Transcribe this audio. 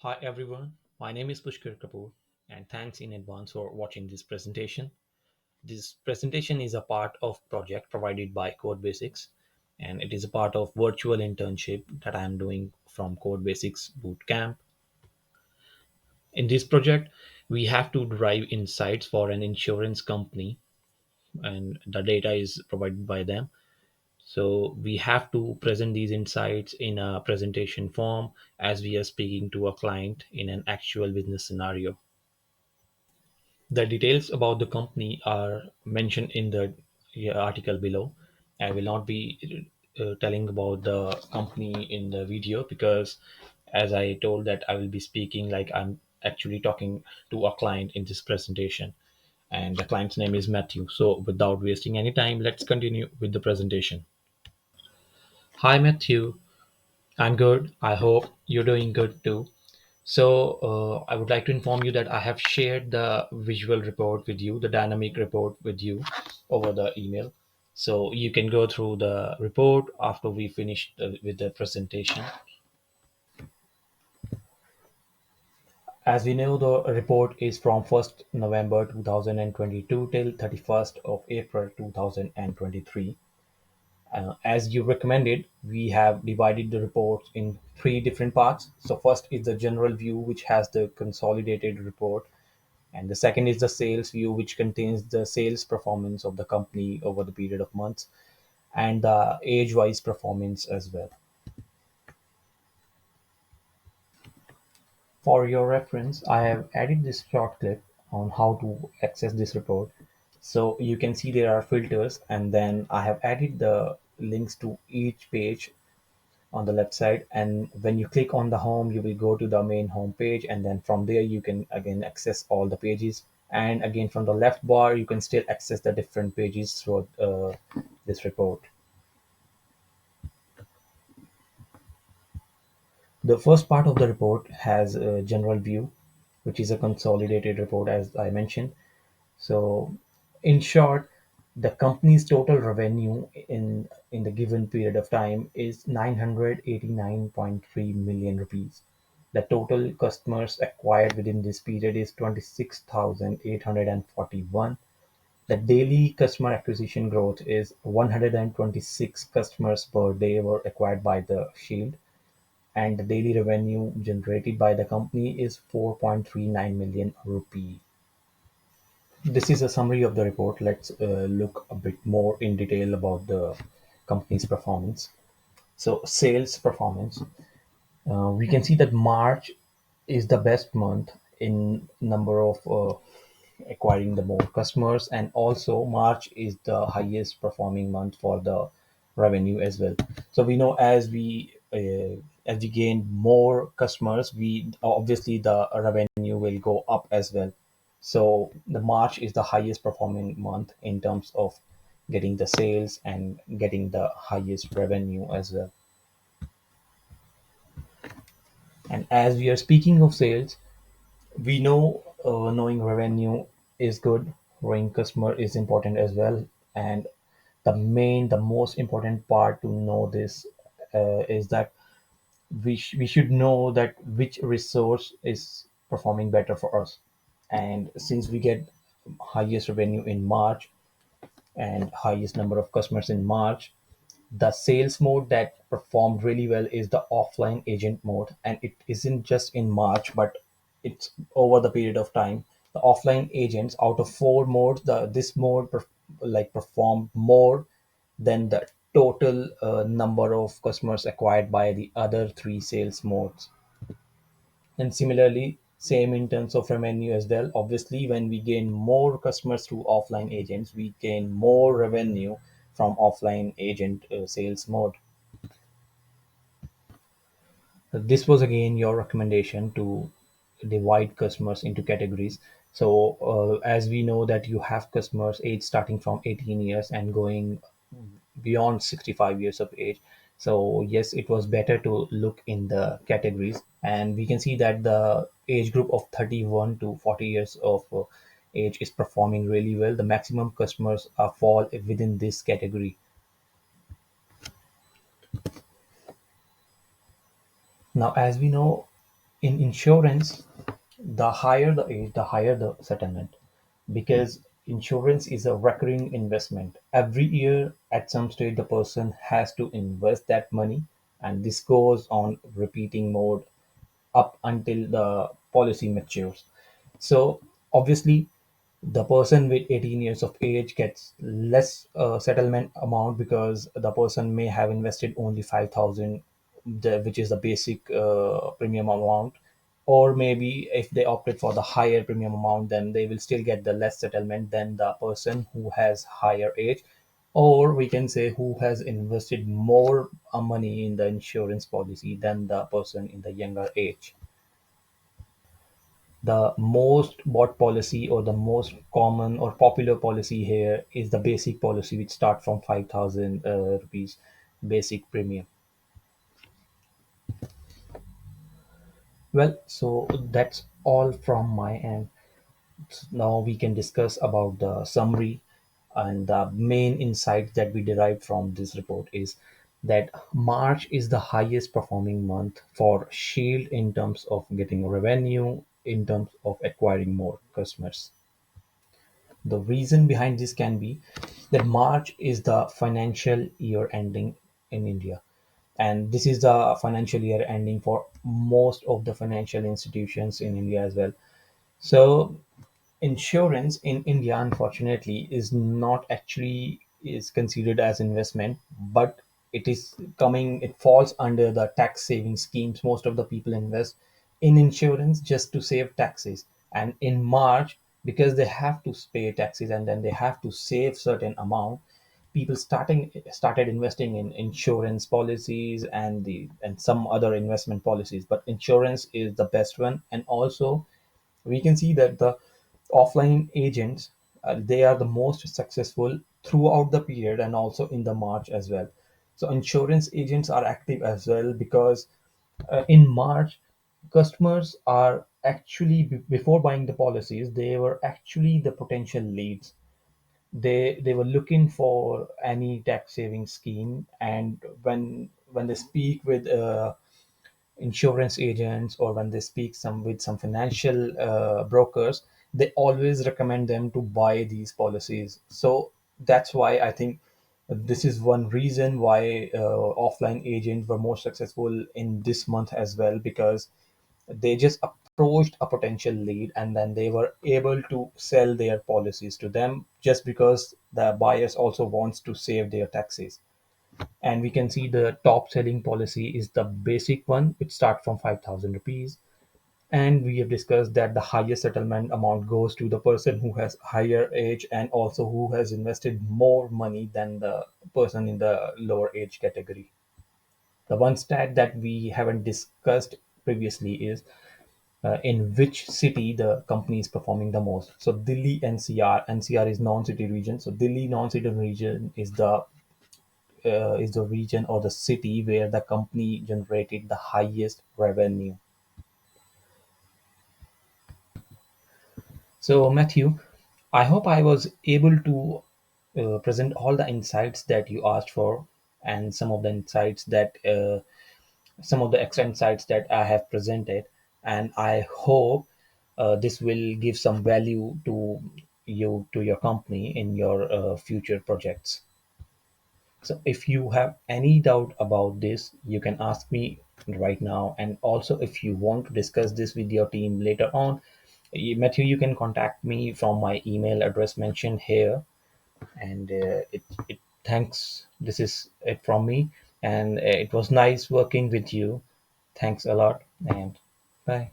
Hi everyone, my name is Pushkar Kapoor and thanks in advance for watching this presentation. This presentation is a part of project provided by Codebasics and it is a part of virtual internship that I am doing from Codebasics Bootcamp. In this project, we have to derive insights for an insurance company and the data is provided by them. So we have to present these insights in a presentation form as we are speaking to a client in an actual business scenario. The details about the company are mentioned in the article below. I will not be telling about the company in the video because, as I told, that I will be speaking like I'm actually talking to a client in this presentation, and the client's name is Matthew. So, without wasting any time, let's continue with the presentation. Hi, Matthew. I'm good. I hope you're doing good too. So, I would like to inform you that I have shared the visual report with you, the dynamic report with you over the email. So, you can go through the report after we finish with the presentation. As we know, the report is from 1st November 2022 till 31st of April 2023. As you recommended, we have divided the report in three different parts. So, first is the general view, which has the consolidated report. And the second is the sales view, which contains the sales performance of the company over the period of months and the age wise performance as well. For your reference, I have added this short clip on how to access this report. So you can see there are filters, and then I have added the links to each page on the left side. And when you click on the home, you will go to the main home page, and then from there, you can again access all the pages. And again, from the left bar, you can still access the different pages through this report. The first part of the report has a general view, which is a consolidated report, as I mentioned. So, in short, the company's total revenue in the given period of time is 989.3 million rupees. The total customers acquired within this period is 26,841. The daily customer acquisition growth is 126 customers per day were acquired by the Shield, and the daily revenue generated by the company is 4.39 million rupee. This is a summary of the report. Let's look a bit more in detail about the company's performance. So, sales performance. We can see that March is the best month in number of acquiring the more customers, and also March is the highest performing month for the revenue as well. So we know as we gain more customers, we obviously the revenue will go up as well. So the March is the highest performing month in terms of getting the sales and getting the highest revenue as well. And as we are speaking of sales, we know knowing revenue is good, knowing customer is important as well. And the most important part to know this is that we should know that which resource is performing better for us. And since we get highest revenue in March and highest number of customers in March, the sales mode that performed really well is the offline agent mode, and it isn't just in March, but it's over the period of time. The offline agents, out of four modes, the this mode performed more than the total number of customers acquired by the other three sales modes. And similarly, same in terms of revenue as well. Obviously, when we gain more customers through offline agents, we gain more revenue from offline agent sales mode. This was again your recommendation to divide customers into categories. So, as we know that you have customers age starting from 18 years and going beyond 65 years of age. So, yes, it was better to look in the categories, and we can see that the age group of 31 to 40 years of age is performing really well. The maximum customers fall within this category. Now, as we know, In insurance, the higher the age, the higher the settlement, because insurance is a recurring investment. Every year, at some stage, the person has to invest that money, and this goes on repeating mode up until the policy matures. So obviously, the person with 18 years of age gets less settlement amount because the person may have invested only 5,000, which is the basic premium amount. Or maybe if they opted for the higher premium amount, then they will still get the less settlement than the person who has higher age, or we can say who has invested more money in the insurance policy than the person in the younger age. The most bought policy or the most common or popular policy here is the basic policy, which start from 5,000 rupees basic premium. Well, so that's all from my end. Now we can discuss about the summary, and the main insight that we derived from this report is that March is the highest performing month for Shield in terms of getting revenue, in terms of acquiring more customers. The reason behind this can be that March is the financial year ending in India. And this is the financial year ending for most of the financial institutions in India as well. So insurance in India, unfortunately, is not actually is considered as investment, but it falls under the tax saving schemes. Most of the people invest in insurance just to save taxes. And in March, because they have to pay taxes and then they have to save certain amount, people started investing in insurance policies and some other investment policies. But insurance is the best one. And also we can see that the offline agents, they are the most successful throughout the period and also in the March as well. So insurance agents are active as well because in March, customers are actually before buying the policies, they were actually the potential leads. They were looking for any tax saving scheme, and when they speak with insurance agents, or when they speak some with some financial brokers, they always recommend them to buy these policies. So that's why I think this is one reason why offline agents were more successful in this month as well, because they just approached a potential lead and then they were able to sell their policies to them, just because the buyers also wants to save their taxes. And we can see the top selling policy is the basic one, which start from 5,000 rupees. And we have discussed that the highest settlement amount goes to the person who has higher age and also who has invested more money than the person in the lower age category. The one stat that we haven't discussed previously is in which city the company is performing the most. So Delhi NCR is non-city region. So Delhi non-city region is the region or the city where the company generated the highest revenue. So, Matthew, I hope I was able to present all the insights that you asked for, and some of the extra insights that I have presented. And I hope this will give some value to you, to your company in your future projects. So if you have any doubt about this, you can ask me right now. And also, if you want to discuss this with your team later on, Matthew, you can contact me from my email address mentioned here. And it thanks. This is it from me. And it was nice working with you. Thanks a lot. And bye.